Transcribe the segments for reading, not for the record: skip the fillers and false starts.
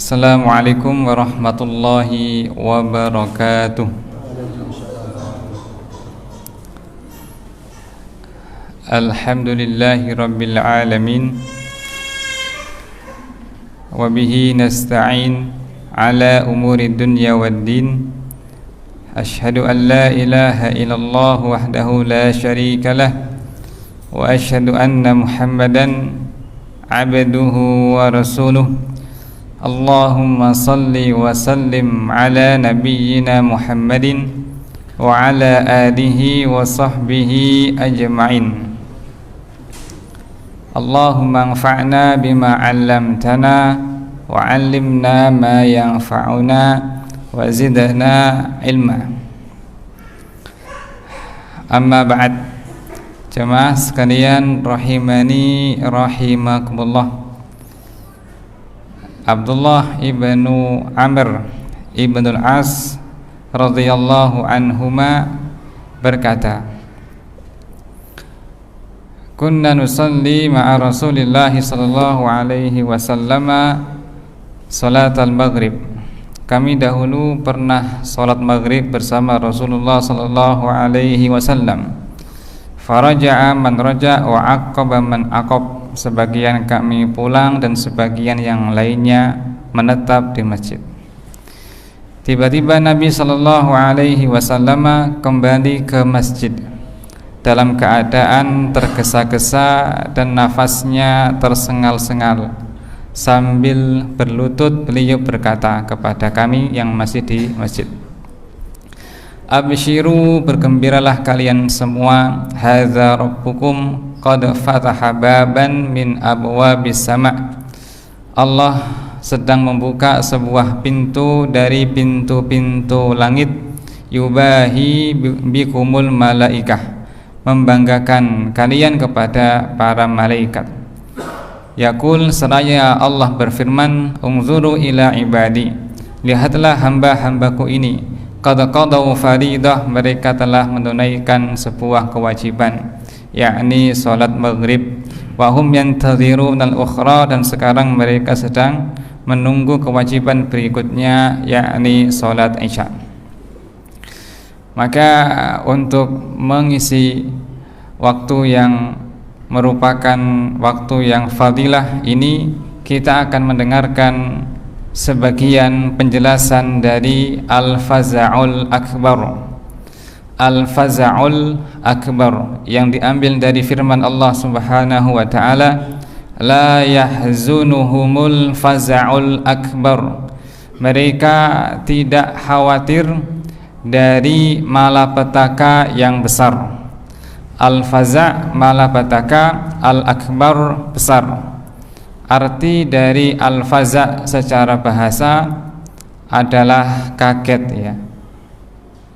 Assalamualaikum warahmatullahi wabarakatuh. Alhamdulillahi rabbil alamin. Wa bihi nasta'in ala umuri dunya waddin. Ashhadu an la ilaha illallah wahdahu la syarika lah. Wa ashhadu anna Muhammadan abduhu wa rasuluh. Allahumma salli wa sallim ala nabiyyina Muhammadin wa ala alihi wa sahbihi ajma'in. Allahumma anfa'na bima 'allamtana wa 'allimna ma yanfa'una wa zidna ilma. Amma ba'd. Jemaah sekalian rahimani rahimakumullah. Abdullah ibnu Amr ibnu Al-As radhiyallahu anhuma berkata, kunna nusalli ma'a Rasulillah sallallahu alaihi wasallam salat al-maghrib. Kami dahulu pernah salat maghrib bersama Rasulullah sallallahu alaihi wasallam. Faraja'a man raja' wa aqaba man aqab. Sebagian kami pulang dan sebagian yang lainnya menetap di masjid. Tiba-tiba Nabi sallallahu alaihi wasallam kembali ke masjid dalam keadaan tergesa-gesa dan nafasnya tersengal-sengal. Sambil berlutut beliau berkata kepada kami yang masih di masjid, abshiru, bergembiralah kalian semua, hadza rabbukum qad fataha baban min abwabis sama'. Allah sedang membuka sebuah pintu dari pintu-pintu langit. Yubahi bikumul malaikah, membanggakan kalian kepada para malaikat. Yaqul, seraya Allah berfirman, unzuru ila ibadi, lihatlah hamba-hambaku ini, qad qadaw faridah, mereka telah menunaikan sebuah kewajiban, yakni salat maghrib. Wa hum yantadhiruna al-ukhra, dan sekarang mereka sedang menunggu kewajiban berikutnya, yakni salat isya. Maka untuk mengisi waktu yang merupakan waktu yang fadilah ini, kita akan mendengarkan sebagian penjelasan dari Al-Faza'ul Akbar. Al-Faza'ul Akbar yang diambil dari firman Allah Subhanahu wa ta'ala, la yahzunuhumul faza'ul akbar. Mereka tidak khawatir dari malapetaka yang besar. Al-Faza' malapetaka, al-akbar besar. Arti dari al-faza' secara bahasa adalah kaget, ya.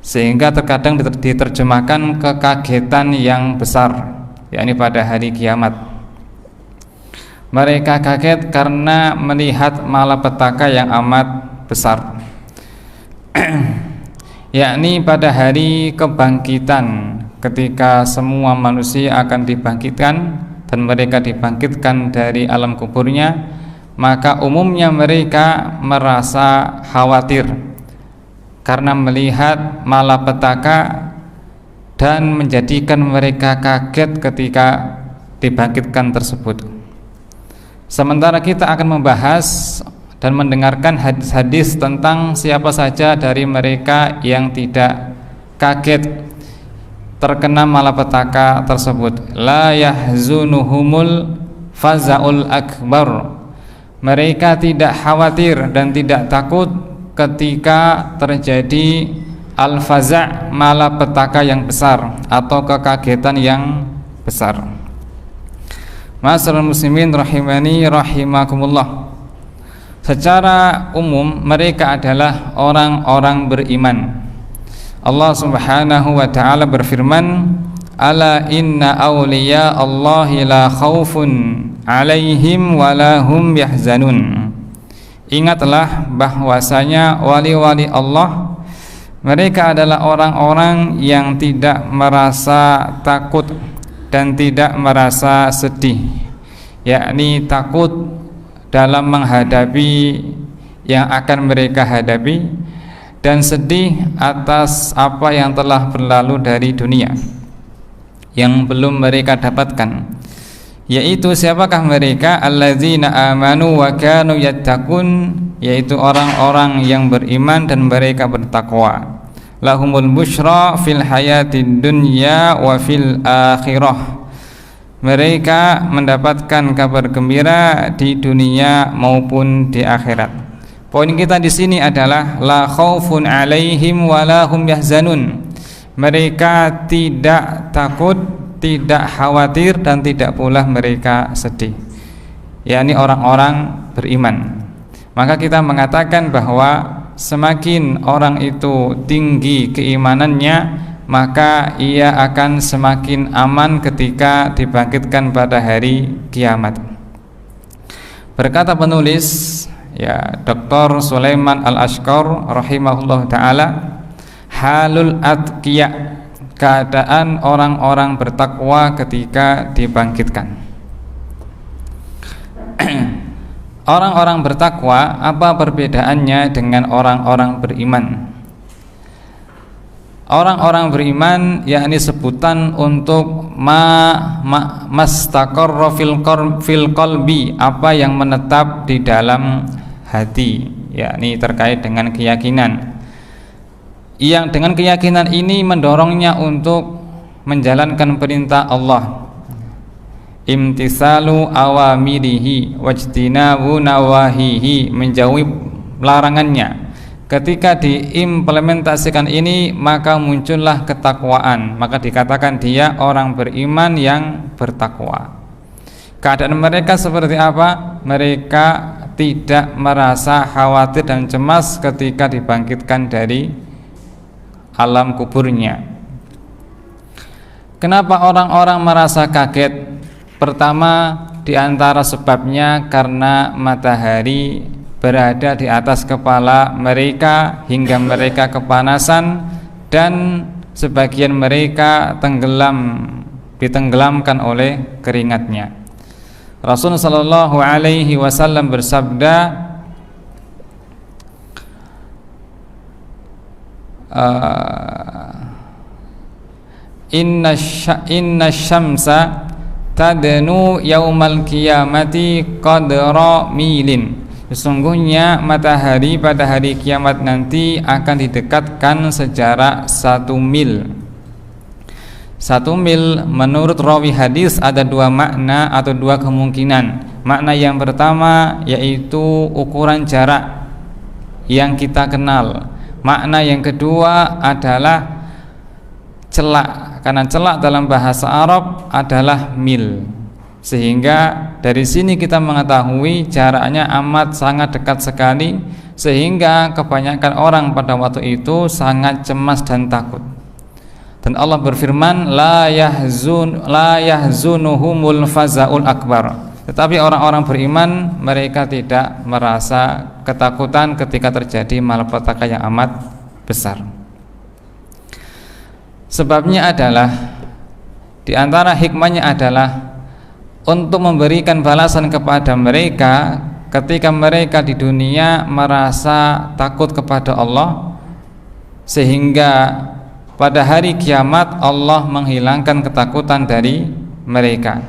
Sehingga terkadang diterjemahkan kekagetan yang besar, yakni pada hari kiamat. Mereka kaget karena melihat malapetaka yang amat besar. Yakni pada hari kebangkitan, ketika semua manusia akan dibangkitkan dan mereka dibangkitkan dari alam kuburnya, maka umumnya mereka merasa khawatir karena melihat malapetaka dan menjadikan mereka kaget ketika dibangkitkan tersebut. Sementara kita akan membahas dan mendengarkan hadis-hadis tentang siapa saja dari mereka yang tidak kaget terkena malapetaka tersebut. La yahzunuhumul faza'ul akbar. Mereka tidak khawatir dan tidak takut ketika terjadi al-faza', malapetaka yang besar atau kekagetan yang besar. Ma'asyiral muslimin rahimani rahimakumullah. Secara umum mereka adalah orang-orang beriman. Allah Subhanahu wa ta'ala berfirman, ala inna awliya Allahi la khawfun alaihim wa la hum yahzanun. Ingatlah bahwasanya wali-wali Allah, mereka adalah orang-orang yang tidak merasa takut dan tidak merasa sedih, yakni takut dalam menghadapi yang akan mereka hadapi, dan sedih atas apa yang telah berlalu dari dunia yang belum mereka dapatkan, yaitu siapakah mereka? Alladzina amanu wa kanu yattaqun, yaitu orang-orang yang beriman dan mereka bertakwa. Lahumul busyra fil hayatid dunya wa fil akhirah, mereka mendapatkan kabar gembira di dunia maupun di akhirat. Poin kita di sini adalah la khaufun alaihim wa la hum yahzanun. Mereka tidak takut, tidak khawatir, dan tidak pula mereka sedih, yakni orang-orang beriman. Maka kita mengatakan bahwa semakin orang itu tinggi keimanannya, maka ia akan semakin aman ketika dibangkitkan pada hari kiamat. Berkata penulis, ya, Dr. Sulaiman Al-Ashqar rahimahullah ta'ala, halul atqiya, keadaan orang-orang bertakwa ketika dibangkitkan. Orang-orang bertakwa, apa perbedaannya dengan orang-orang beriman? Orang-orang beriman yakni sebutan untuk mastaqarra fil qalbi, apa yang menetap di dalam hati, yakni terkait dengan keyakinan, yang dengan keyakinan ini mendorongnya untuk menjalankan perintah Allah, imtisalu awamirihi wajtinabu nawahihi, menjauhi larangannya. Ketika diimplementasikan ini, maka muncullah ketakwaan, maka dikatakan dia orang beriman yang bertakwa. Keadaan mereka seperti apa? Mereka tidak merasa khawatir dan cemas ketika dibangkitkan dari alam kuburnya. Kenapa orang-orang merasa kaget? Pertama, di antara sebabnya karena matahari berada di atas kepala mereka hingga mereka kepanasan, dan sebagian mereka ditenggelamkan oleh keringatnya. Rasulullah sallallahu alaihi wasallam bersabda, inna syamsa tadnu yaumal qiyamati qadra milin, sesungguhnya matahari pada hari kiamat nanti akan didekatkan sejarak 1 mil. 1 mil menurut rawi hadis ada 2 makna atau 2 kemungkinan. Makna yang pertama yaitu ukuran jarak yang kita kenal. Makna yang kedua adalah celak, karena celak dalam bahasa Arab adalah mil. Sehingga dari sini kita mengetahui jaraknya amat sangat dekat sekali, sehingga kebanyakan orang pada waktu itu sangat cemas dan takut. Dan Allah berfirman, la yahzunuhumul fazaul akbar. Tetapi orang-orang beriman, mereka tidak merasa ketakutan ketika terjadi malapetaka yang amat besar. Sebabnya adalah, di antara hikmahnya adalah untuk memberikan balasan kepada mereka ketika mereka di dunia merasa takut kepada Allah, sehingga pada hari kiamat Allah menghilangkan ketakutan dari mereka.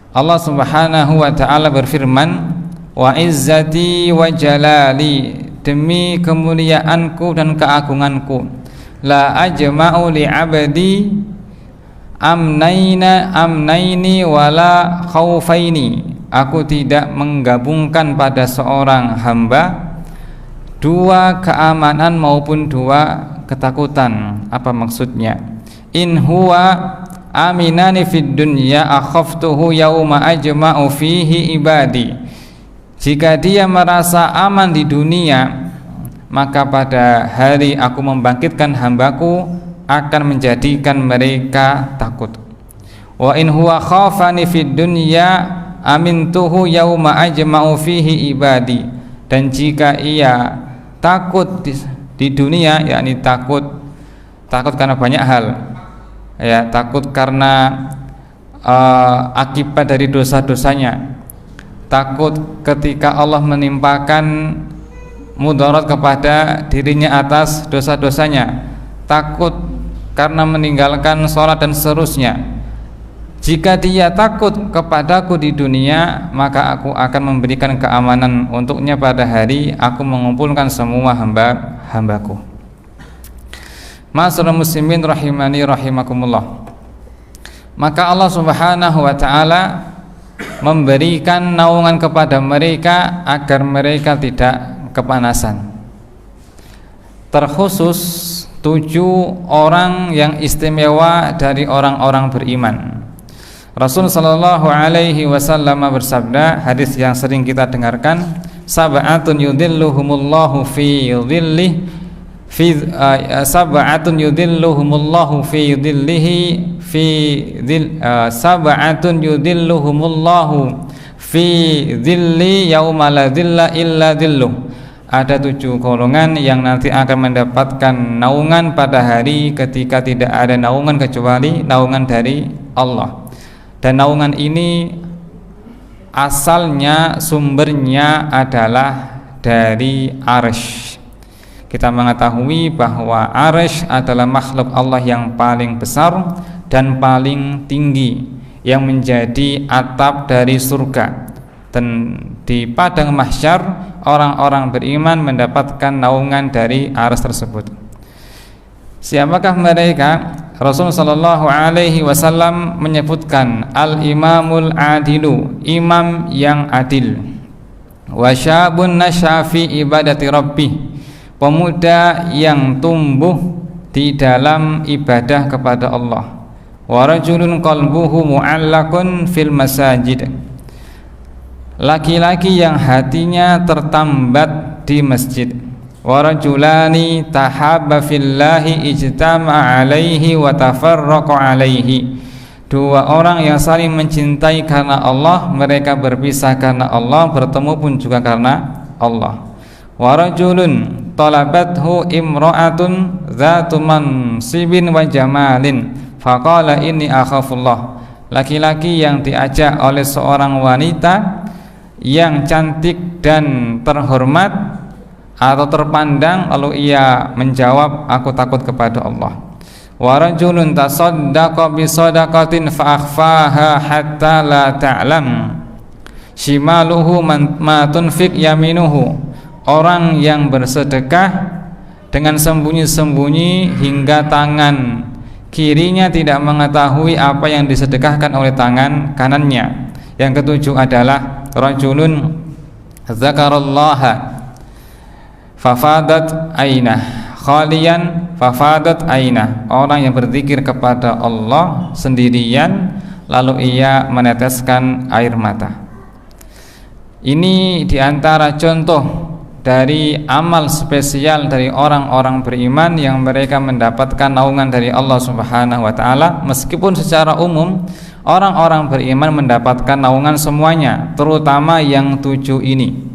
Allah Subhanahu wa ta'ala berfirman, wa izzati wa jalali, demi kemuliaanku dan keagunganku, la ajma'u li 'abdi amnaini wala khaufaini, aku tidak menggabungkan pada seorang hamba 2 keamanan maupun 2 ketakutan. Apa maksudnya? In huwa aminani fid dunya akhaftuhu yauma ajma'u fihi ibadi, jika dia merasa aman di dunia, maka pada hari aku membangkitkan hambaku akan menjadikan mereka takut. Wa in huwa khafani fid dunya amintuhu yauma ajma'u fihi ibadi, dan jika ia takut di dunia, yakni takut karena banyak hal, ya, takut karena akibat dari dosa-dosanya, takut ketika Allah menimpakan mudarat kepada dirinya atas dosa-dosanya, takut karena meninggalkan sholat dan seterusnya. Jika dia takut kepadaku di dunia, maka aku akan memberikan keamanan untuknya pada hari aku mengumpulkan semua hamba-hambaku. Ma'asyiral muslimin rahimani rahimakumullah. Maka Allah Subhanahu wa taala memberikan naungan kepada mereka agar mereka tidak kepanasan. Terkhusus 7 orang yang istimewa dari orang-orang beriman. Rasul sallallahu alaihi wasallam bersabda, hadis yang sering kita dengarkan, sab'atun yudhilluhumullahu fi dhillihi sab'atun yudhilluhumullahu fi dhillihi sab'atun yudhilluhumullahu fi dhilli yauma la dhilla illa dhilluh. Ada 7 golongan yang nanti akan mendapatkan naungan pada hari ketika tidak ada naungan kecuali naungan dari Allah. Dan naungan ini asalnya, sumbernya adalah dari Arsy. Kita mengetahui bahwa Arsy adalah makhluk Allah yang paling besar dan paling tinggi, yang menjadi atap dari surga. Dan di padang mahsyar orang-orang beriman mendapatkan naungan dari Arsy tersebut. Siapakah mereka? Rasul sallallahu alaihi wasallam menyebutkan al-imamul adilu, imam yang adil, wa syabun nasya fi ibadati rabbih, pemuda yang tumbuh di dalam ibadah kepada Allah, wa rajulun qalbuhu mu'allaqun fil masajid, laki-laki yang hatinya tertambat di masjid, wa rajulani tahabba fillahi ijtama'a alaihi wa tafarraqa alaihi, 2 orang yang saling mencintai karena Allah, mereka berpisah karena Allah, bertemu pun juga karena Allah. Wa rajulun talabathu imra'atun dzatu mansibin wa jamalin faqala inni akhafullah, laki-laki yang diajak oleh seorang wanita yang cantik dan terhormat atau terpandang, lalu ia menjawab, aku takut kepada Allah. Wa rajulun tasaddaqa bi shadaqatin fa akhfaha hatta la ta'lam shimaluhu ma tunfiq yaminuhu, orang yang bersedekah dengan sembunyi-sembunyi hingga tangan kirinya tidak mengetahui apa yang disedekahkan oleh tangan kanannya. Yang ke-7 adalah rajulun zakarallaha fafadat ainah khalian fafadat ainah, orang yang berzikir kepada Allah sendirian lalu ia meneteskan air mata. Ini diantara contoh dari amal spesial dari orang-orang beriman yang mereka mendapatkan naungan dari Allah Subhanahu wa taala. Meskipun secara umum orang-orang beriman mendapatkan naungan semuanya, terutama yang 7 ini.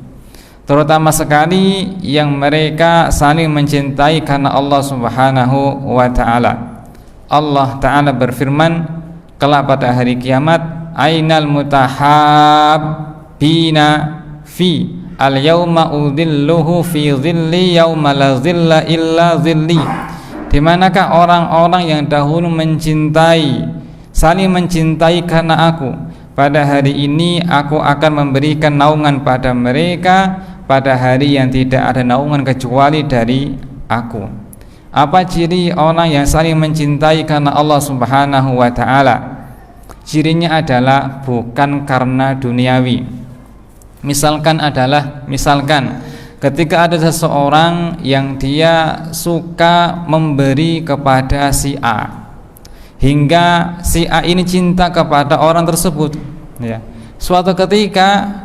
Terutama sekali yang mereka saling mencintai karena Allah Subhanahu wa ta'ala. Allah Ta'ala berfirman kelak pada hari kiamat, ainal mutahabbina fi al-yawma udhilluhu fi dhilli yawma la dhilla illa dhilli. Di manakah orang-orang yang dahulu mencintai, saling mencintai karena aku? Pada hari ini aku akan memberikan naungan pada mereka pada hari yang tidak ada naungan kecuali dari aku. Apa ciri orang yang saling mencintai karena Allah Subhanahu wa ta'ala? Cirinya adalah bukan karena duniawi. Misalkan ketika ada seseorang yang dia suka memberi kepada si A, hingga si A ini cinta kepada orang tersebut, ya. Suatu ketika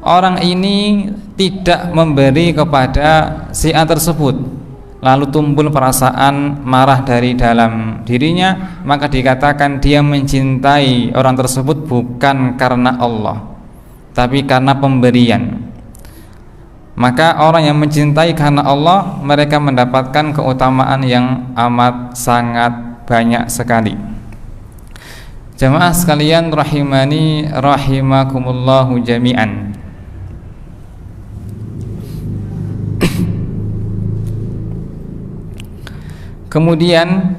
orang ini tidak memberi kepada si A tersebut, lalu timbul perasaan marah dari dalam dirinya, maka dikatakan dia mencintai orang tersebut bukan karena Allah, tapi karena pemberian. Maka orang yang mencintai karena Allah, mereka mendapatkan keutamaan yang amat sangat banyak sekali. Jamaah sekalian rahimani rahimakumullahu jami'an. Kemudian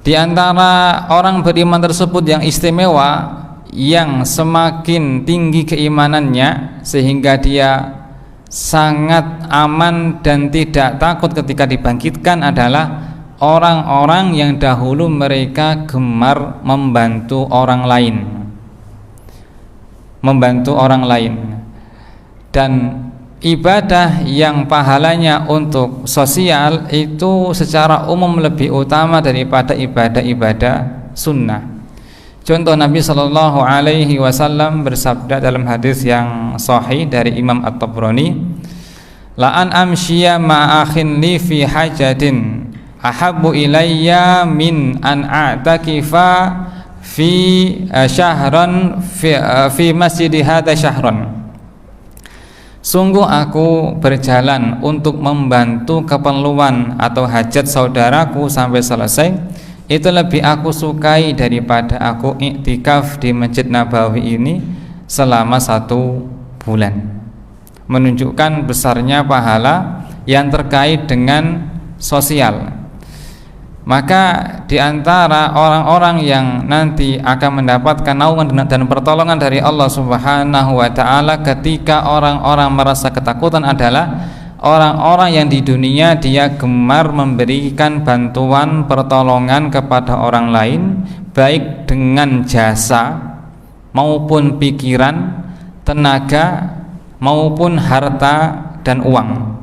di antara orang beriman tersebut yang istimewa, yang semakin tinggi keimanannya sehingga dia sangat aman dan tidak takut ketika dibangkitkan adalah orang-orang yang dahulu mereka gemar membantu orang lain. Membantu orang lain. Dan ibadah yang pahalanya untuk sosial itu secara umum lebih utama daripada ibadah-ibadah sunnah. Contoh, Nabi Shallallahu Alaihi Wasallam bersabda dalam hadis yang sahih dari Imam At-Tabrani, la an amshiya ma'akhin li fi hajatin ahabbu ilayya min an a'takifa fi syahran fi masjid hadza syahran. Sungguh aku berjalan untuk membantu keperluan atau hajat saudaraku sampai selesai, itu lebih aku sukai daripada aku iktikaf di Masjid Nabawi ini selama 1 bulan. Menunjukkan besarnya pahala yang terkait dengan sosial. Maka di antara orang-orang yang nanti akan mendapatkan naungan dan pertolongan dari Allah Subhanahu wa taala ketika orang-orang merasa ketakutan adalah orang-orang yang di dunia dia gemar memberikan bantuan pertolongan kepada orang lain, baik dengan jasa maupun pikiran, tenaga maupun harta dan uang.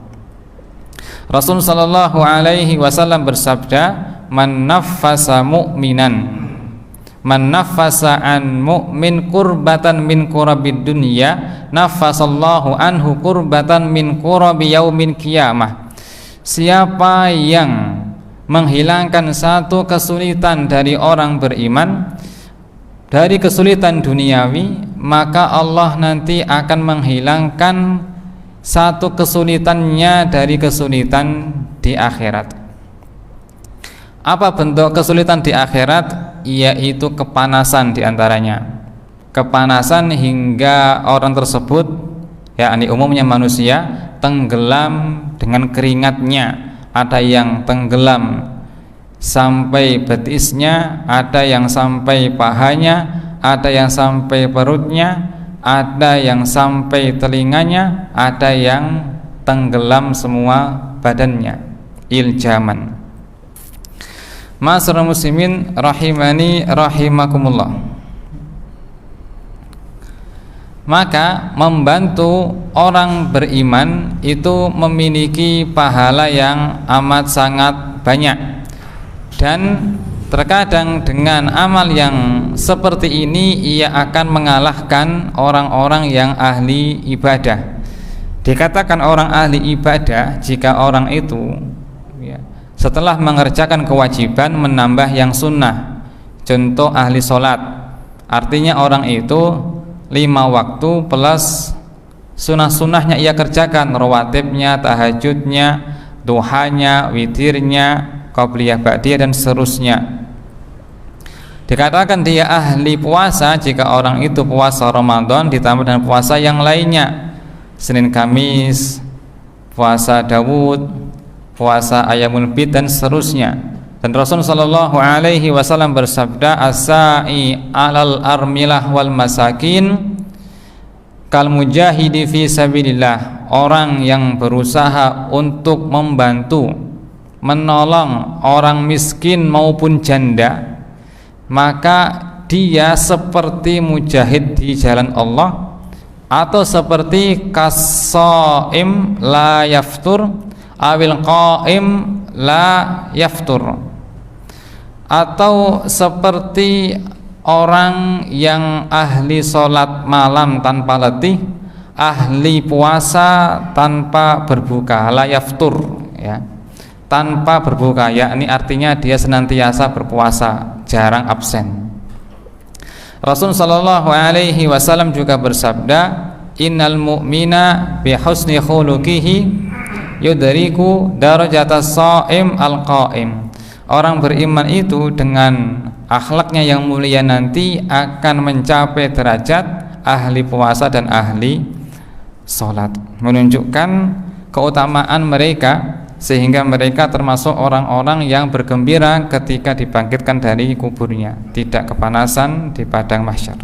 Rasul sallallahu alaihi wasallam bersabda, man naffasa mu'minan, man naffasa an mu'min kurbatan min kurabid dunya, naffasallahu anhu kurbatan min kurabi yaumin qiyamah. Siapa yang menghilangkan satu kesulitan dari orang beriman, dari kesulitan duniawi, maka Allah nanti akan menghilangkan satu kesulitannya dari kesulitan di akhirat. Apa bentuk kesulitan di akhirat? Yaitu kepanasan diantaranya. Kepanasan hingga orang tersebut, yakni umumnya manusia, tenggelam dengan keringatnya. Ada yang tenggelam sampai betisnya, ada yang sampai pahanya, ada yang sampai perutnya, ada yang sampai telinganya, ada yang tenggelam semua badannya, iljaman. Ma'asyiral muslimin rahimani rahimakumullah. Maka membantu orang beriman itu memiliki pahala yang amat sangat banyak. Dan terkadang dengan amal yang seperti ini ia akan mengalahkan orang-orang yang ahli ibadah. Dikatakan orang ahli ibadah jika orang itu setelah mengerjakan kewajiban menambah yang sunnah. Contoh ahli sholat, artinya orang itu 5 waktu plus sunnah-sunnahnya ia kerjakan, rawatibnya, tahajudnya, duhanya, witirnya, qabliyah ba'diyah dan seterusnya. Dikatakan dia ahli puasa jika orang itu puasa Ramadan ditambah dengan puasa yang lainnya, Senin Kamis, puasa Dawud, puasa Ayyamul Bid dan seterusnya. Dan Rasul sallallahu alaihi wasallam bersabda, as-sa'i 'alal armilah wal masakin kal mujahidi fi sabilillah. Orang yang berusaha untuk membantu, menolong orang miskin maupun janda, maka dia seperti mujahid di jalan Allah, atau seperti kas-shaim la yaftur awil qaim la yaftur, atau seperti orang yang ahli sholat malam tanpa letih, ahli puasa tanpa berbuka, la yaftur, ya, tanpa berbuka, yakni artinya dia senantiasa berpuasa, jarang absen. Rasul sallallahu alaihi wasallam juga bersabda, innal mu'mina bi husni khuluqihi yudriku darajatas shaim al-qaim. Orang beriman itu dengan akhlaknya yang mulia nanti akan mencapai derajat ahli puasa dan ahli sholat. Menunjukkan keutamaan mereka sehingga mereka termasuk orang-orang yang bergembira ketika dibangkitkan dari kuburnya, tidak kepanasan di padang mahsyar.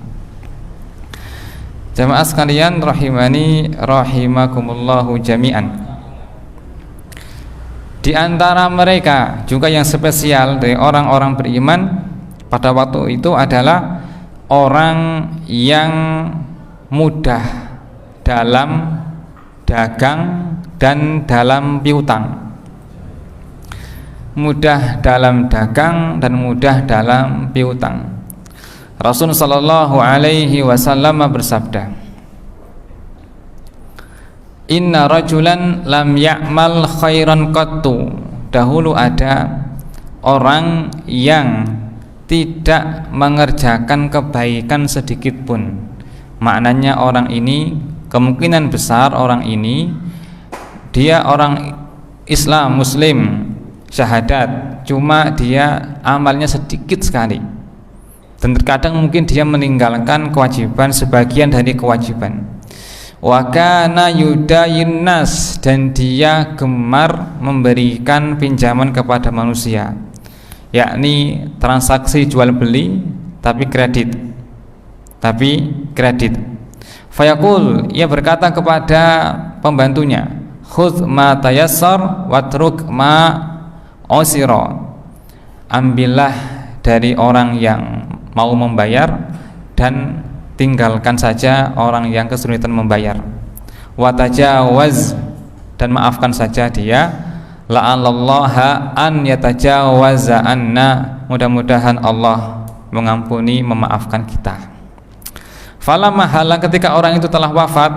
Jamaah sekalian rahimani rahimakumullahu jami'an. Di antara mereka juga yang spesial dari orang-orang beriman pada waktu itu adalah orang yang mudah dalam dagang dan dalam piutang. Mudah dalam dagang dan mudah dalam piutang. Rasul sallallahu alaihi wasallam bersabda, "Inna rajulan lam ya'mal khairan qattu." Dahulu ada orang yang tidak mengerjakan kebaikan sedikit pun. Maknanya orang ini, kemungkinan besar orang ini dia orang Islam, Muslim, syahadat, cuma dia amalnya sedikit sekali, dan terkadang mungkin dia meninggalkan kewajiban, sebagian dari kewajiban. Wa kana yudayin nas, dan dia gemar memberikan pinjaman kepada manusia, yakni transaksi jual beli tapi kredit. Fayaqul, ia berkata kepada pembantunya, khudz ma tayassar watruk ma usira. Ambillah dari orang yang mau membayar dan tinggalkan saja orang yang kesulitan membayar. Wa tajawaz, dan maafkan saja dia. La'allallaha an yatajawaza anna, mudah-mudahan Allah mengampuni, memaafkan kita. Falamma hala, ketika orang itu telah wafat,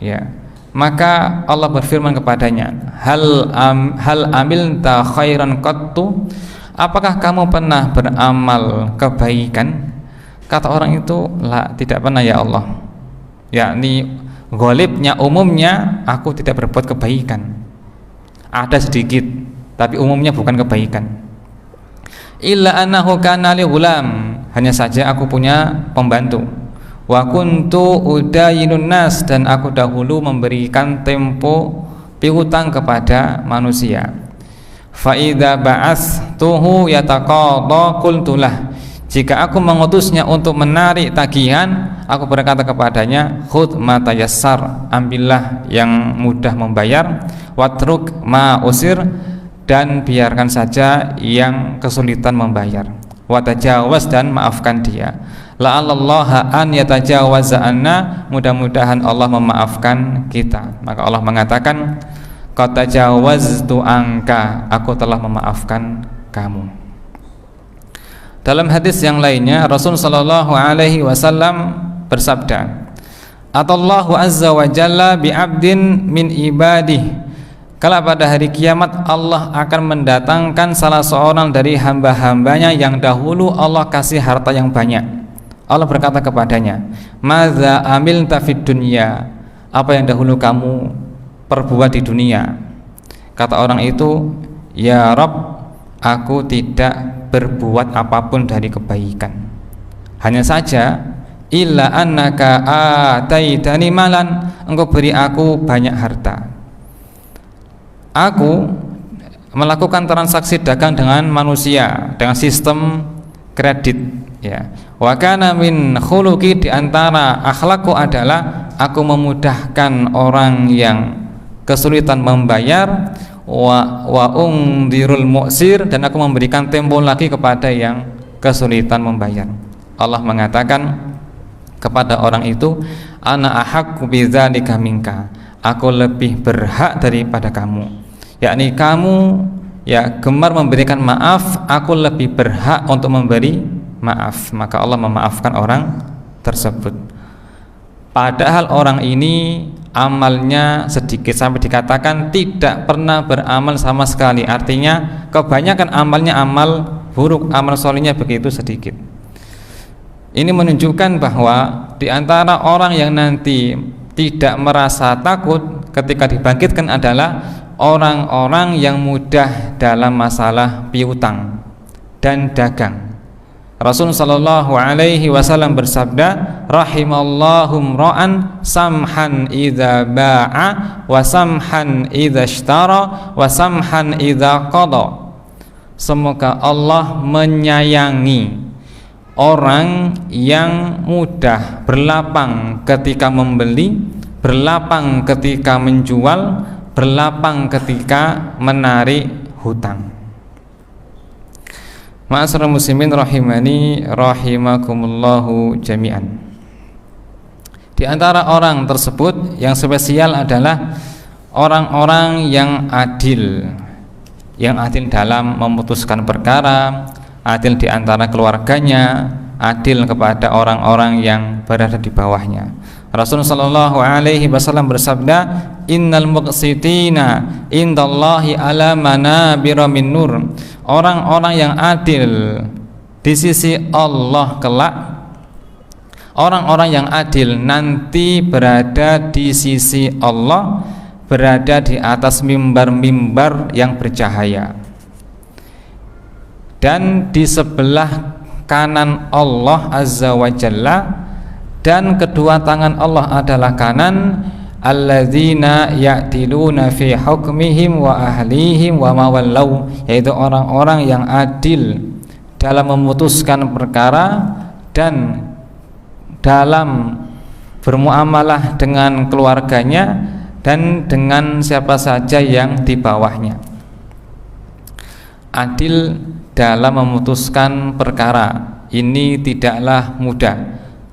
ya, maka Allah berfirman kepadanya, hal amilta khairan qattu, apakah kamu pernah beramal kebaikan? Kata orang itu, la, tidak pernah ya Allah. Yakni ghalibnya, umumnya aku tidak berbuat kebaikan. Ada sedikit, tapi umumnya bukan kebaikan. Illa annahu kana li ghulam, hanya saja aku punya pembantu. Wa kuntu udayinun nas, dan aku dahulu memberikan tempo piutang kepada manusia. Fa idza ba'astuhu yataqadha qultulah, jika aku mengutusnya untuk menarik tagihan, aku berkata kepadanya, khudz ma tayassar, ambillah yang mudah membayar, watruk ma usir, dan biarkan saja yang kesulitan membayar, wa tajawaz, dan maafkan dia. La'allallaha an yatajawaza anna, mudah-mudahan Allah memaafkan kita. Maka Allah mengatakan, qad tajawaztu anka, aku telah memaafkan kamu. Dalam hadis yang lainnya Rasul sallallahu alaihi wasallam bersabda, Atallahu azza wa jalla bi 'abdin min ibadih, kala pada hari kiamat Allah akan mendatangkan salah seorang dari hamba-hambanya yang dahulu Allah kasih harta yang banyak. Allah berkata kepadanya, madza amilta fid dunya, apa yang dahulu kamu perbuat di dunia? Kata orang itu, ya Rabb, aku tidak berbuat apapun dari kebaikan, hanya saja illa annaka ataitani malan, engkau beri aku banyak harta. Aku melakukan transaksi dagang dengan manusia dengan sistem kredit, ya. Wa kana min khuluqi, di antara akhlakku adalah aku memudahkan orang yang kesulitan membayar, wa ungdirul mu'sir, dan aku memberikan tempo lagi kepada yang kesulitan membayar. Allah mengatakan kepada orang itu, ana ahaqqu bidzalika minka, aku lebih berhak daripada kamu, yakni kamu ya gemar memberikan maaf, aku lebih berhak untuk memberi maaf. Maka Allah memaafkan orang tersebut, padahal orang ini amalnya sedikit, sampai dikatakan tidak pernah beramal sama sekali. Artinya kebanyakan amalnya amal buruk, amal solehnya begitu sedikit. Ini menunjukkan bahwa di antara orang yang nanti tidak merasa takut ketika dibangkitkan adalah orang-orang yang mudah dalam masalah piutang dan dagang. Rasul sallallahu alaihi wasallam bersabda, rahimallahu ra'an samhan idza ba'a wa samhan idza ishtara wa samhan idza qada. Semoga Allah menyayangi orang yang mudah berlapang ketika membeli, berlapang ketika menjual, berlapang ketika menarik hutang. Ma'asyiral muslimin rahimani rahimakumullahu jami'an. Di antara orang tersebut yang spesial adalah orang-orang yang adil dalam memutuskan perkara, adil di antara keluarganya, adil kepada orang-orang yang berada di bawahnya. Rasulullah sallallahu alaihi wasallam bersabda, innal muqsitina indallahi ala manabira min nur. Orang-orang yang adil di sisi Allah kelak, orang-orang yang adil nanti berada di sisi Allah, berada di atas mimbar-mimbar yang bercahaya. Dan di sebelah kanan Allah azza wa jalla, dan kedua tangan Allah adalah kanan, alladzina ya'tiluna fi hukmihim wa ahlihim wa mawallau, yaitu orang-orang yang adil dalam memutuskan perkara dan dalam bermuamalah dengan keluarganya dan dengan siapa saja yang di bawahnya. Adil dalam memutuskan perkara ini tidaklah mudah,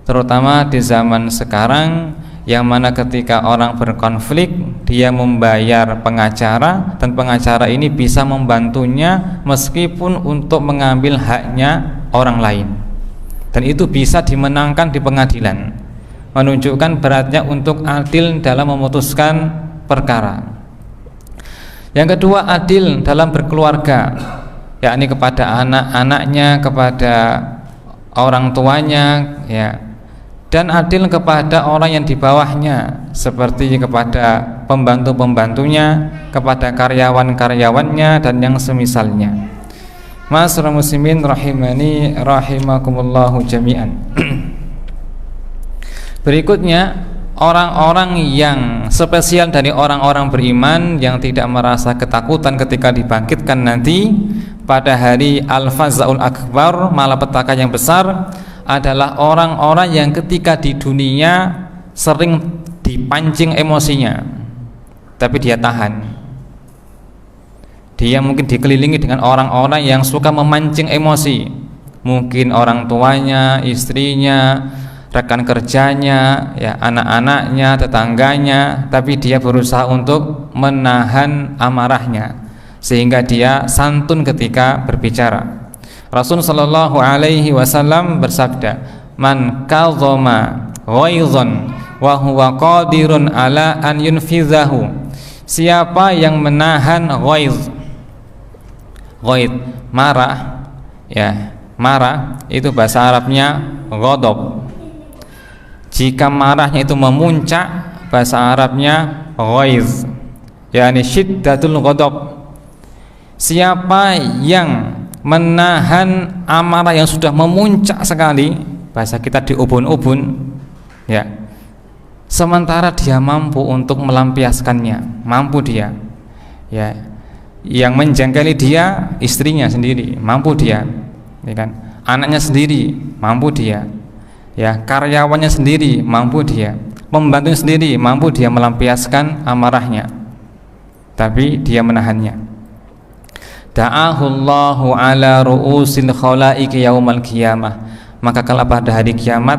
terutama di zaman sekarang, yang mana ketika orang berkonflik dia membayar pengacara, dan pengacara ini bisa membantunya meskipun untuk mengambil haknya orang lain, dan itu bisa dimenangkan di pengadilan, menunjukkan beratnya untuk adil dalam memutuskan perkara. Yang kedua, adil dalam berkeluarga, yakni kepada anak-anaknya, kepada orang tuanya, ya, dan adil kepada orang yang di bawahnya, seperti kepada pembantu-pembantunya, kepada karyawan-karyawannya, dan yang semisalnya. Ma'asyiral muslimin rahimani rahimakumullahu jami'an. Berikutnya, orang-orang yang spesial dari orang-orang beriman yang tidak merasa ketakutan ketika dibangkitkan nanti pada hari al-fazaul akbar, malapetaka yang besar, adalah orang-orang yang ketika di dunia sering dipancing emosinya, tapi dia tahan. Dia mungkin dikelilingi dengan orang-orang yang suka memancing emosi, mungkin orang tuanya, istrinya, rekan kerjanya, ya, anak-anaknya, tetangganya, tapi dia berusaha untuk menahan amarahnya sehingga dia santun ketika berbicara. Rasul sallallahu alaihi wasallam bersabda, man kadhama ghaizan wa huwa qadirun ala an yunfizahu. Siapa yang menahan ghaiz, marah, ya, marah itu bahasa Arabnya ghadab. Jika marahnya itu memuncak, bahasa Arabnya ghaiz, yakni syiddatul ghadab. Siapa yang menahan amarah yang sudah memuncak sekali, bahasa kita di ubun-ubun, ya, sementara dia mampu untuk melampiaskannya, mampu dia, ya, yang menjengkeli dia istrinya sendiri, mampu dia, ya kan, anaknya sendiri mampu dia, ya, karyawannya sendiri mampu dia, pembantunya sendiri mampu dia melampiaskan amarahnya, tapi dia menahannya. Da'ahullahu ala ru'usil khalaiki yaumal qiyamah, maka kalau pada hari kiamat,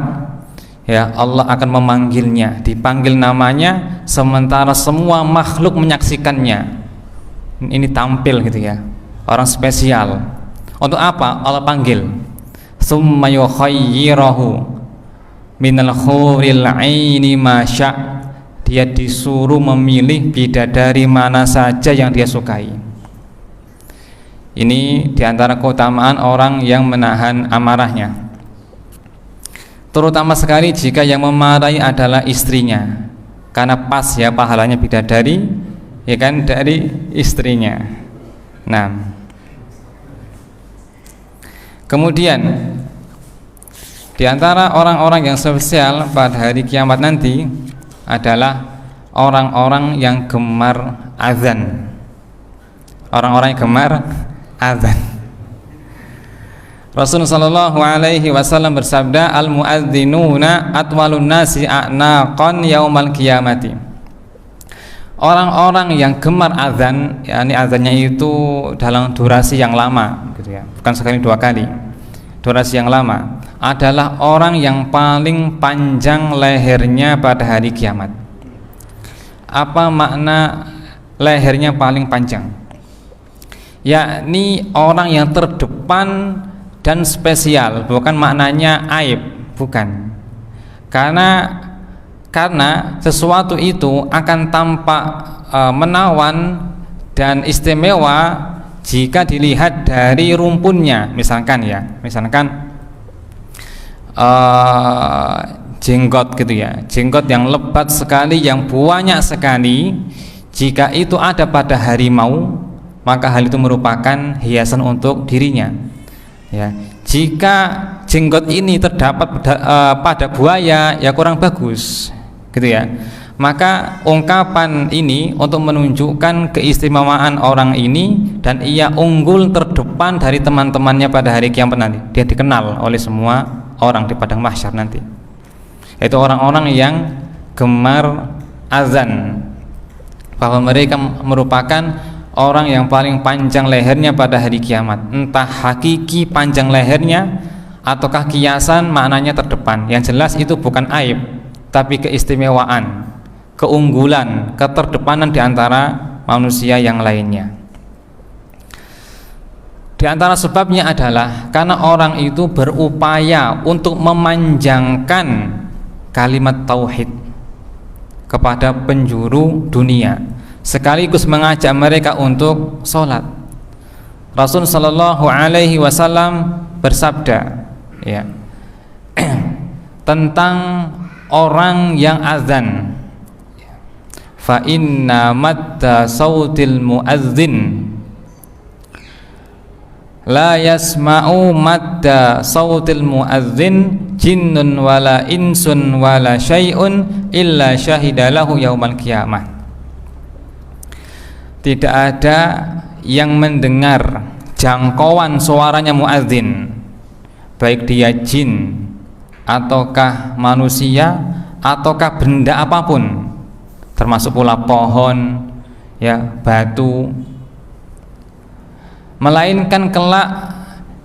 ya, Allah akan memanggilnya, dipanggil namanya, sementara semua makhluk menyaksikannya. Ini tampil gitu, ya, orang spesial. Untuk apa Allah panggil? Tsumma yukhayyirahu minal huril aini ma sya'. Dia disuruh memilih bidadari mana saja yang dia sukai. Ini diantara keutamaan orang yang menahan amarahnya, terutama sekali jika yang memarahi adalah istrinya, karena pas, ya, pahalanya bidadari, ya kan, dari istrinya. Nah, kemudian Di antara orang-orang yang spesial pada hari kiamat nanti adalah orang-orang yang gemar azan. Orang-orang yang gemar azan. Rasulullah sallallahu alaihi wasallam bersabda, al-muadzinuna atwalun nasi a'naqan yaumal qiyamati. Orang-orang yang gemar azan, yakni azannya itu dalam durasi yang lama gitu ya, bukan sekali dua kali. Durasi yang lama adalah orang yang paling panjang lehernya pada hari kiamat. Apa makna lehernya paling panjang? Yakni orang yang terdepan dan spesial, bukan maknanya aib, bukan. Karena sesuatu itu akan tampak menawan dan istimewa jika dilihat dari rumpunnya. Misalkan jenggot gitu ya, jenggot yang lebat sekali, yang banyak sekali. Jika itu ada pada harimau, maka hal itu merupakan hiasan untuk dirinya ya. Jika jenggot ini terdapat pada buaya, ya kurang bagus gitu ya. Maka ungkapan ini untuk menunjukkan keistimewaan orang ini dan ia unggul terdepan dari teman-temannya pada hari kiamat nanti. Dia dikenal oleh semua orang di padang mahsyar nanti. Itu orang-orang yang gemar azan, bahwa mereka merupakan orang yang paling panjang lehernya pada hari kiamat. Entah hakiki panjang lehernya ataukah kiasan maknanya terdepan. Yang jelas itu bukan aib, tapi keistimewaan, keunggulan, keterdepanan di antara manusia yang lainnya. Di antara sebabnya adalah karena orang itu berupaya untuk memanjangkan kalimat tauhid kepada penjuru dunia, sekaligus mengajak mereka untuk sholat. Rasul sallallahu alaihi wasallam bersabda ya, tentang orang yang azan, fa inna madda sautil muazzin la yasma'u madda sautil muazzin jinnun wala insun wala syai'un illa syahidalahu yaumal qiyamah. Tidak ada yang mendengar jangkauan suaranya muazzin, baik dia jin ataukah manusia ataukah benda apapun, termasuk pula pohon ya, batu, melainkan kelak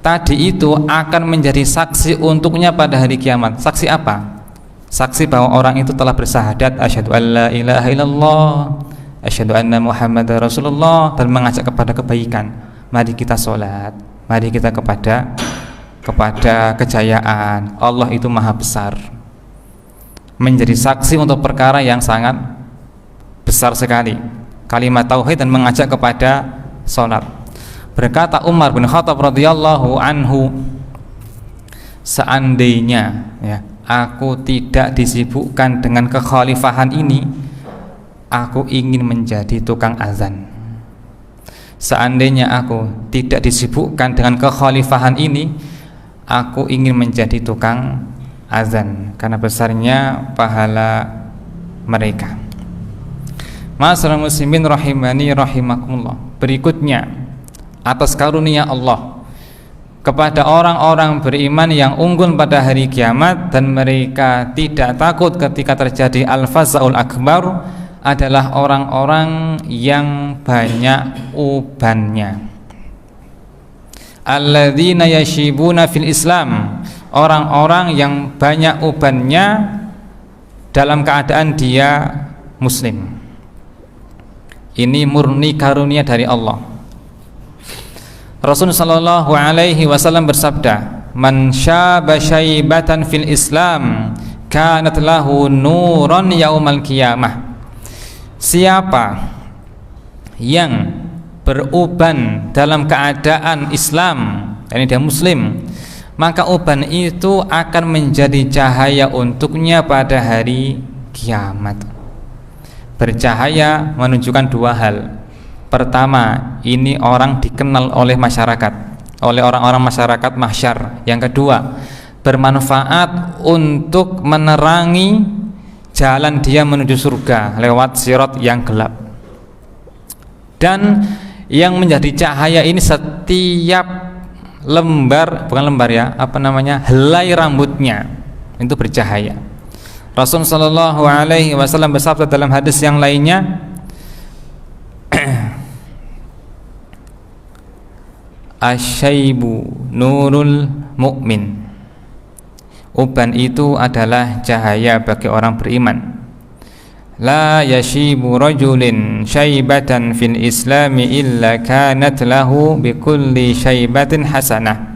tadi itu akan menjadi saksi untuknya pada hari kiamat. Saksi apa? Saksi bahwa orang itu telah bersahadat asyhadu alla ilaha illallah, asyhadu anna muhammadar rasulullah, dan mengajak kepada kebaikan. Mari kita sholat, mari kita kepada kejayaan. Allah itu maha besar, menjadi saksi untuk perkara yang sangat besar sekali, kalimat tauhid, dan mengajak kepada sholat. Berkata Umar bin Khattab radhiyallahu anhu, seandainya ya, aku tidak disibukkan dengan kekhalifahan ini, aku ingin menjadi tukang azan. Seandainya aku tidak disibukkan dengan kekhalifahan ini, aku ingin menjadi tukang azan, karena besarnya pahala mereka. Ma'asyiral muslimin rahimani rahimakumullah. Berikutnya, atas karunia Allah kepada orang-orang beriman yang unggul pada hari kiamat dan mereka tidak takut ketika terjadi al-fazaul akbar adalah orang-orang yang banyak ubannya. Alladzina yashibuna fil Islam, orang-orang yang banyak ubannya dalam keadaan dia muslim. Ini murni karunia dari Allah. Rasulullah sallallahu alaihi wasallam bersabda, man syaba syaibatan fil Islam kanat lahu nuran yaumal qiyamah. Siapa yang beruban dalam keadaan Islam, ini dia muslim, maka uban itu akan menjadi cahaya untuknya pada hari kiamat. Bercahaya menunjukkan dua hal. Pertama, ini orang dikenal oleh masyarakat, oleh orang-orang masyarakat mahsyar. Yang kedua, bermanfaat untuk menerangi jalan dia menuju surga lewat sirat yang gelap. Dan yang menjadi cahaya ini setiap helai rambutnya itu bercahaya. Rasul sallallahu alaihi wasallam bersabda dalam hadis yang lainnya, asyaibu nurul mu'min. Uban itu adalah cahaya bagi orang beriman. La yashibu rajulin syaibatan fil islami illa kanat lahu bikulli syaibatin hasanah.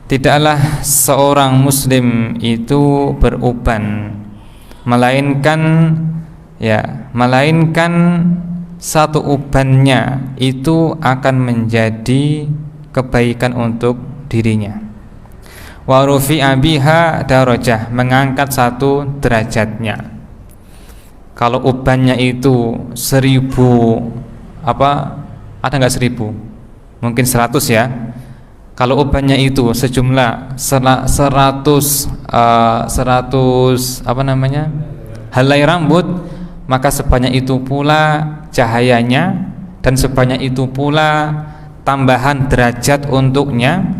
Tidaklah seorang muslim itu beruban, melainkan satu ubannya itu akan menjadi kebaikan untuk dirinya. Wa rufi'a biha darajah, mengangkat satu derajatnya. Kalau ubannya itu 1000, ada nggak 1000? Mungkin 100 ya. Kalau ubannya itu sejumlah 100 helai rambut, maka sebanyak itu pula cahayanya dan sebanyak itu pula tambahan derajat untuknya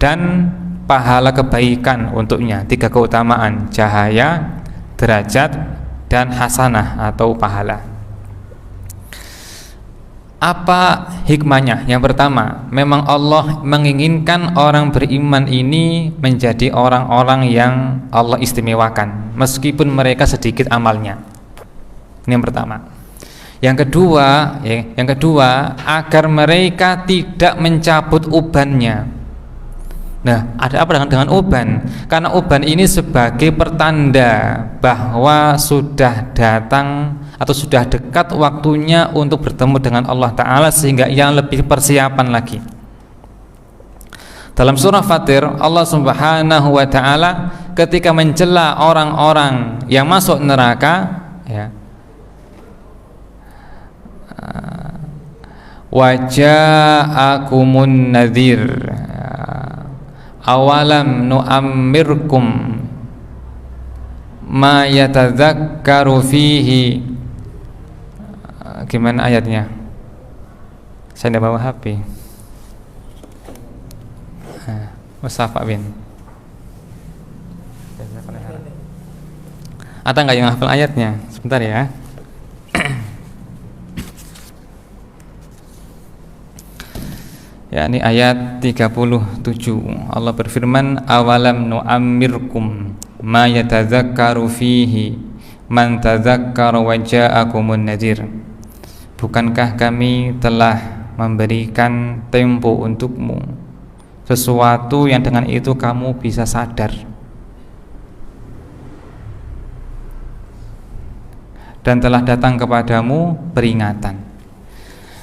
dan pahala kebaikan untuknya. 3 keutamaan: cahaya, derajat, dan hasanah atau pahala. Apa hikmahnya? Yang pertama, memang Allah menginginkan orang beriman ini menjadi orang-orang yang Allah istimewakan meskipun mereka sedikit amalnya. Ini yang pertama. Yang kedua, agar mereka tidak mencabut ubannya. Nah, ada apa dengan uban? Karena uban ini sebagai pertanda bahwa sudah datang atau sudah dekat waktunya untuk bertemu dengan Allah Ta'ala, sehingga yang lebih persiapan lagi. Dalam surah Fatir, Allah Subhanahu wa Ta'ala ketika mencela orang-orang yang masuk neraka, waja'akumun nadhir awalam nu'ammirkum ma yatadzakkaru fihi. Gimana ayatnya? Saya tidak bawa HP. Mustafa bin. Ada nggak yang hafal ayatnya? Sebentar ya. Ya, ini ayat 37. Allah berfirman, awalam nu'ammirkum ma yatadzakkaru fihi man tadzakkara wa ja'akumun nadhir. Bukankah kami telah memberikan tempo untukmu, sesuatu yang dengan itu kamu bisa sadar dan telah datang kepadamu peringatan.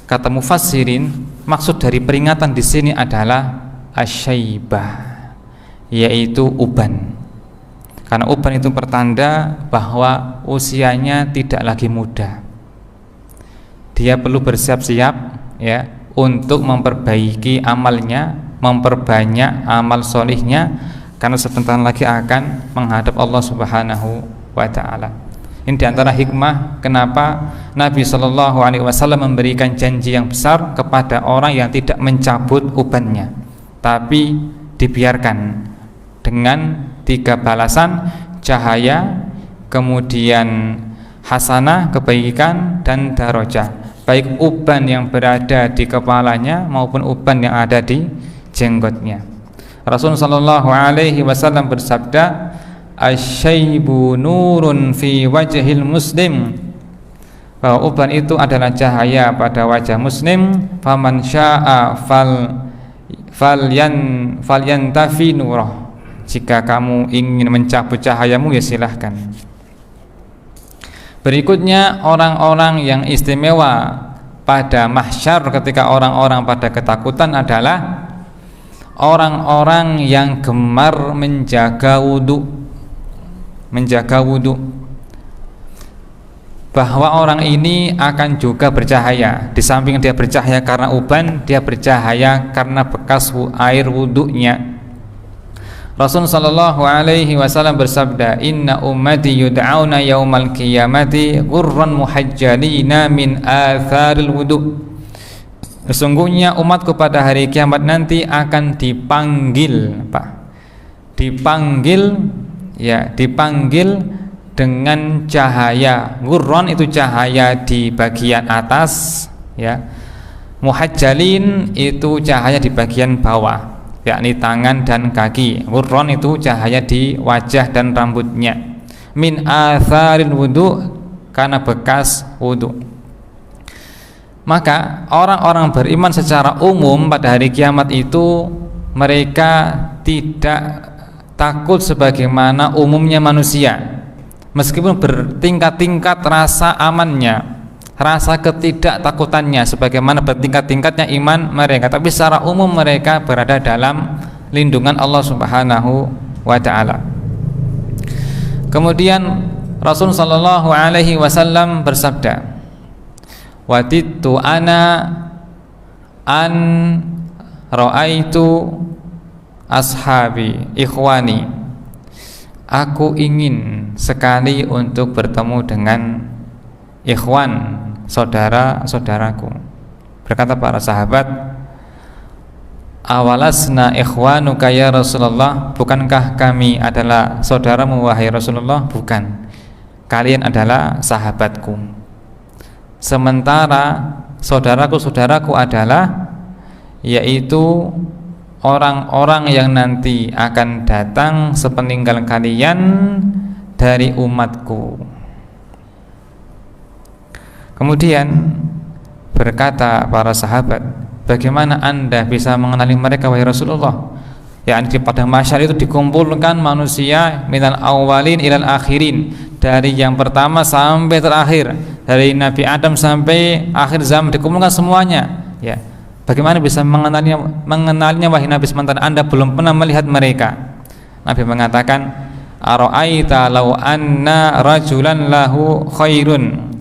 Kata mufassirin, maksud dari peringatan di sini adalah asyaibah, yaitu uban. Karena uban itu pertanda bahwa usianya tidak lagi muda. Dia perlu bersiap-siap untuk memperbaiki amalnya, memperbanyak amal solihnya, karena sebentar lagi akan menghadap Allah Subhanahu wa Ta'ala. Ini diantara hikmah kenapa Nabi Shallallahu Alaihi Wasallam memberikan janji yang besar kepada orang yang tidak mencabut ubannya, tapi dibiarkan dengan 3 balasan: cahaya, kemudian hasanah, kebaikan, dan darajah. Baik uban yang berada di kepalanya maupun uban yang ada di jenggotnya. Rasulullah Shallallahu Alaihi Wasallam bersabda, asyaibu nurun fi wajhil muslim, bahwa uban itu adalah cahaya pada wajah muslim. Faman syaa falyantafi nurah, jika kamu ingin mencabut cahayamu ya silahkan. Berikutnya, orang-orang yang istimewa pada mahsyar ketika orang-orang pada ketakutan adalah orang-orang yang gemar menjaga wudhu. Bahwa orang ini akan juga bercahaya. Di samping dia bercahaya karena uban, dia bercahaya karena bekas air wudhunya. Rasul sallallahu alaihi wasallam bersabda, "Inna ummati yud'auna yaumal qiyamati ghurran muhajjalina min atharil wudu." Sesungguhnya umatku pada hari kiamat nanti akan dipanggil, Pak. Dipanggil dengan cahaya. Ghurran itu cahaya di bagian atas, ya. Muhajjalin itu cahaya di bagian bawah, yakni tangan dan kaki. Ghurran itu cahaya di wajah dan rambutnya. Min atharil wudu, karena bekas wudu. Maka orang-orang beriman secara umum pada hari kiamat itu mereka tidak takut sebagaimana umumnya manusia, meskipun bertingkat-tingkat rasa amannya, rasa ketidaktakutannya sebagaimana bertingkat-tingkatnya iman mereka, tapi secara umum mereka berada dalam lindungan Allah Subhanahu wa ta'ala. Kemudian Rasul sallallahu alaihi wasallam bersabda, "Wadittu ana an ra'aitu ashabi ikhwani." Aku ingin sekali untuk bertemu dengan ikhwan, saudara-saudaraku. Berkata para sahabat, "Awalasna ikhwanuka ya Rasulullah?" Bukankah kami adalah saudaramu wahai Rasulullah? Bukan, kalian adalah sahabatku. Sementara saudaraku-saudaraku adalah yaitu orang-orang yang nanti akan datang sepeninggal kalian dari umatku. Kemudian berkata para sahabat, "Bagaimana Anda bisa mengenali mereka wahai Rasulullah?" Ya, pada masyar itu dikumpulkan manusia minal awalin ilal akhirin, dari yang pertama sampai terakhir, dari Nabi Adam sampai akhir zaman dikumpulkan semuanya. Ya, bagaimana bisa mengenalinya wahai Nabi, sementara Anda belum pernah melihat mereka? Nabi mengatakan, "Ara'aita law anna rajulan lahu khairun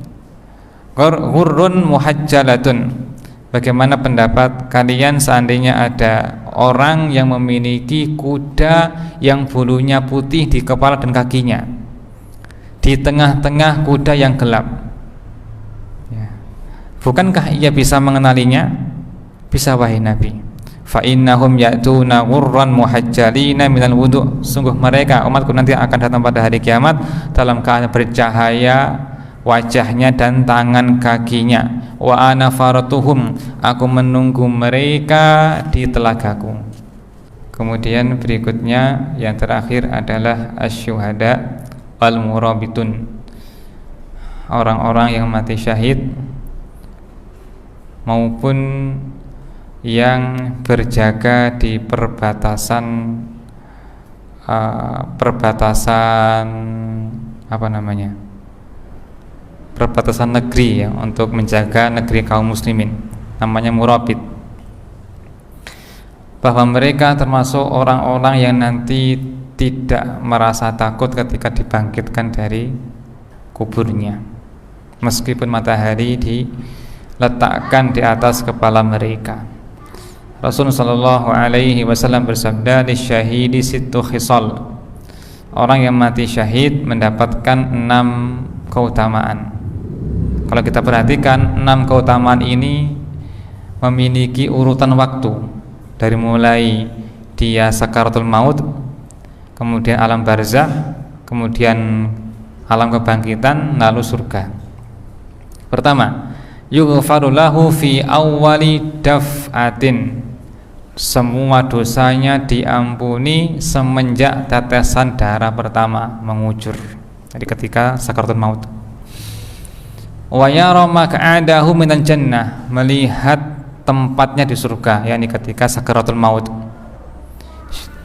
ghurrun muhajjalatun." Bagaimana pendapat kalian seandainya ada orang yang memiliki kuda yang bulunya putih di kepala dan kakinya, di tengah-tengah kuda yang gelap, ya. Bukankah ia bisa mengenalinya? Bisa wahai Nabi. Fa innahum ya'tuna ghurran muhajjalina minal wudu. Sungguh mereka umatku nanti akan datang pada hari kiamat dalam keadaan bercahaya wajahnya dan tangan kakinya. Wa ana faratuhum, aku menunggu mereka di telagaku. Kemudian berikutnya yang terakhir adalah asyuhada wal murabitun, orang-orang yang mati syahid maupun yang berjaga di perbatasan perbatasan negeri, ya, untuk menjaga negeri kaum muslimin, namanya murabit. Bahwa mereka termasuk orang-orang yang nanti tidak merasa takut ketika dibangkitkan dari kuburnya, meskipun matahari diletakkan di atas kepala mereka. Rasulullah sallallahu alaihi wasallam bersabda, "Lisyahidi sittu khisal." Orang yang mati syahid mendapatkan 6 keutamaan. Kalau kita perhatikan 6 keutamaan ini memiliki urutan waktu, dari mulai dia sakaratul maut, kemudian alam barzakh, kemudian alam kebangkitan, lalu surga. Pertama, yughfaru lahu fi awwali daf'atin. Semua dosanya diampuni semenjak tetesan darah pertama mengucur, jadi ketika sakaratul maut. Wa yara maq'adahu minan jannah, melihat tempatnya di surga, yakni ketika sakaratul maut.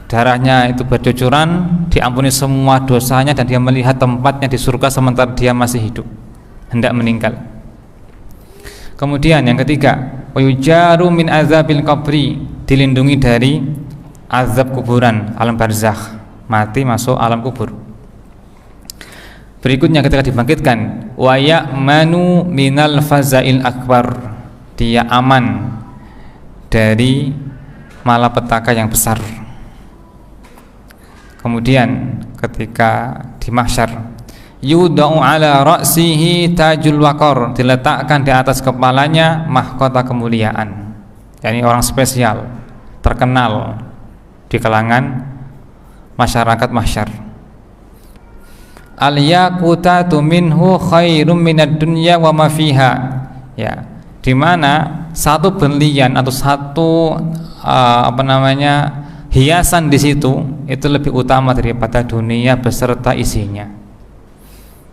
Darahnya itu bercucuran, diampuni semua dosanya, dan dia melihat tempatnya di surga sementara dia masih hidup, hendak meninggal. Kemudian yang ketiga, wa yujaru min azabil qabri, dilindungi dari azab kuburan, alam barzakh, mati masuk alam kubur. Berikutnya ketika dibangkitkan, wa ya'manu minal fazail akbar, dia aman dari malapetaka yang besar. Kemudian ketika di mahsyar, yudau ala ra'sihi tajul waqar, diletakkan di atas kepalanya mahkota kemuliaan. Yani orang spesial, terkenal di kalangan masyarakat mahsyar. Al yaqutatu minhu khairum minad dunya wa ma fiha. Ya, di mana satu berlian atau satu hiasan di situ itu lebih utama daripada dunia beserta isinya.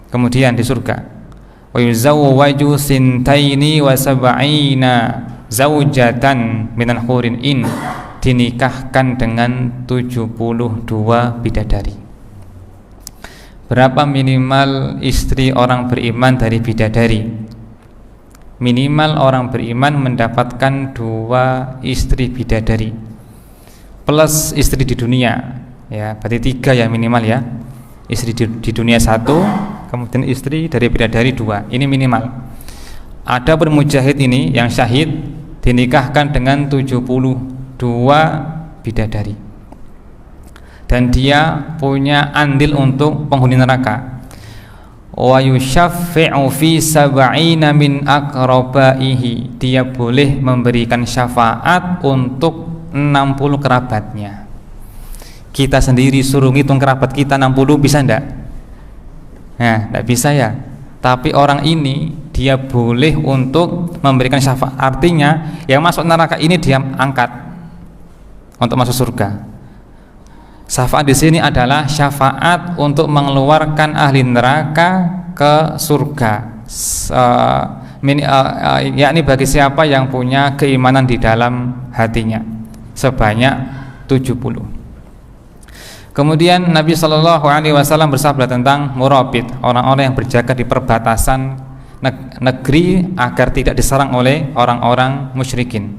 Kemudian di surga, wa yuzawwaju sintaini wa sab'ina zaujatan minal hurin in, dinikahkan dengan 72 bidadari. Berapa minimal istri orang beriman dari bidadari? Minimal orang beriman mendapatkan 2 istri bidadari plus istri di dunia, ya berarti 3 ya minimal ya. Istri di dunia 1, kemudian istri dari bidadari 2, ini minimal. Ada bermujahid ini yang syahid dinikahkan dengan 72 bidadari, dan dia punya andil untuk penghuni neraka. Wa yusyaffi'u fi sab'ina min aqrabaihi, dia boleh memberikan syafaat untuk 60 kerabatnya. Kita sendiri suruh ngitung kerabat kita 60, bisa enggak? Nah, enggak bisa ya. Tapi orang ini dia boleh untuk memberikan syafaat. Artinya yang masuk neraka ini dia angkat untuk masuk surga. Syafaat di sini adalah syafaat untuk mengeluarkan ahli neraka ke surga. Yakni bagi siapa yang punya keimanan di dalam hatinya sebanyak 70. Kemudian Nabi SAW bersabda tentang murabit, orang-orang yang berjaga di perbatasan negeri agar tidak diserang oleh orang-orang musyrikin.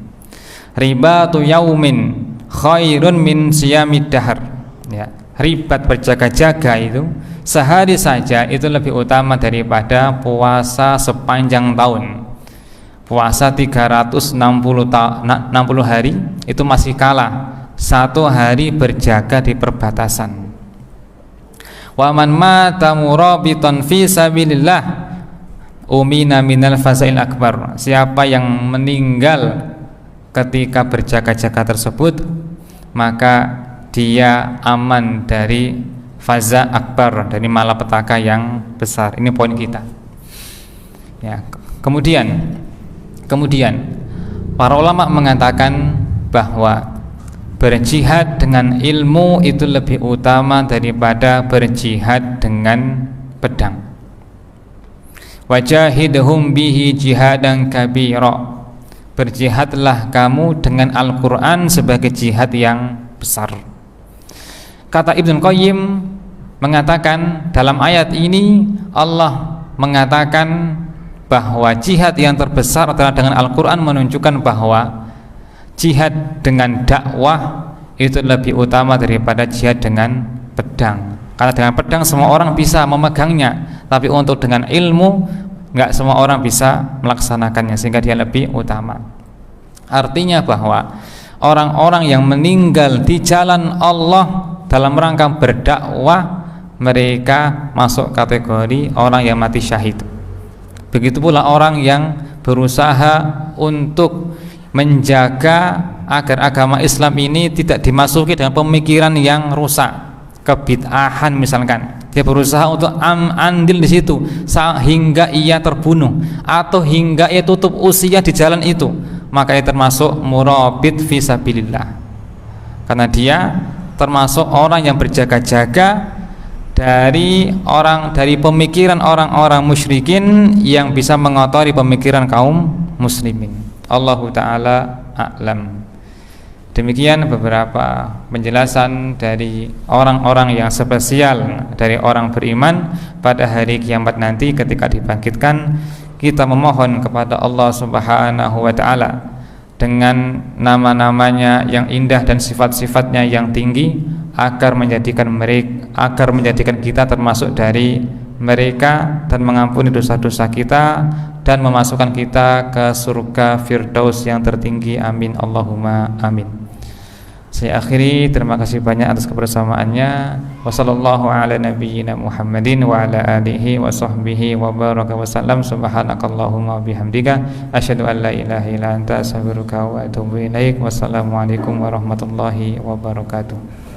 Ribatu yaumin khairun min siyamid dahar. Ya, ribat berjaga-jaga itu sehari saja itu lebih utama daripada puasa sepanjang tahun. Puasa 360 hari itu masih kalah 1 hari berjaga di perbatasan. Wa man mata murabitan fi sabilillah umina minal fazail akbar. Siapa yang meninggal ketika berjaga-jaga tersebut, maka dia aman dari faza akbar, dari malapetaka yang besar. Ini poin kita. Ya, kemudian para ulama mengatakan bahwa berjihad dengan ilmu itu lebih utama daripada berjihad dengan pedang. Wajahidhum bihi jihadan kabira. Berjihadlah kamu dengan Al-Quran sebagai jihad yang besar. Kata Ibnu Qayyim mengatakan dalam ayat ini Allah mengatakan bahwa jihad yang terbesar adalah dengan Al-Quran, menunjukkan bahwa jihad dengan dakwah itu lebih utama daripada jihad dengan pedang. Karena dengan pedang semua orang bisa memegangnya, tapi untuk dengan ilmu nggak semua orang bisa melaksanakannya, sehingga dia lebih utama. Artinya bahwa orang-orang yang meninggal di jalan Allah dalam rangka berdakwah, mereka masuk kategori orang yang mati syahid. Begitu pula orang yang berusaha untuk menjaga agar agama Islam ini tidak dimasuki dengan pemikiran yang rusak, kebid'ahan misalkan. Dia berusaha untuk andil di situ sehingga ia terbunuh atau hingga ia tutup usia di jalan itu, maka ia termasuk murabit fi sabilillah. Karena dia termasuk orang yang berjaga-jaga dari pemikiran orang-orang musyrikin yang bisa mengotori pemikiran kaum muslimin. Allahu ta'ala a'lam. Demikian beberapa penjelasan dari orang-orang yang spesial dari orang beriman pada hari kiamat nanti. Ketika dibangkitkan, kita memohon kepada Allah Subhanahu wa ta'ala dengan nama-namanya yang indah dan sifat-sifatnya yang tinggi agar menjadikan kita termasuk dari mereka dan mengampuni dosa-dosa kita dan memasukkan kita ke surga Firdaus yang tertinggi. Amin Allahumma amin. Saya akhiri, terima kasih banyak atas kebersamaannya. Wassallallahu ala nabiyyina Muhammadin wa ala alihi wa sahbihi wa baraka wa sallam. Subhanakallahumma bihamdika asyhadu an la ilaha illa anta astaghfiruka wa atubu ilaik. Wassalamualaikum warahmatullahi wabarakatuh.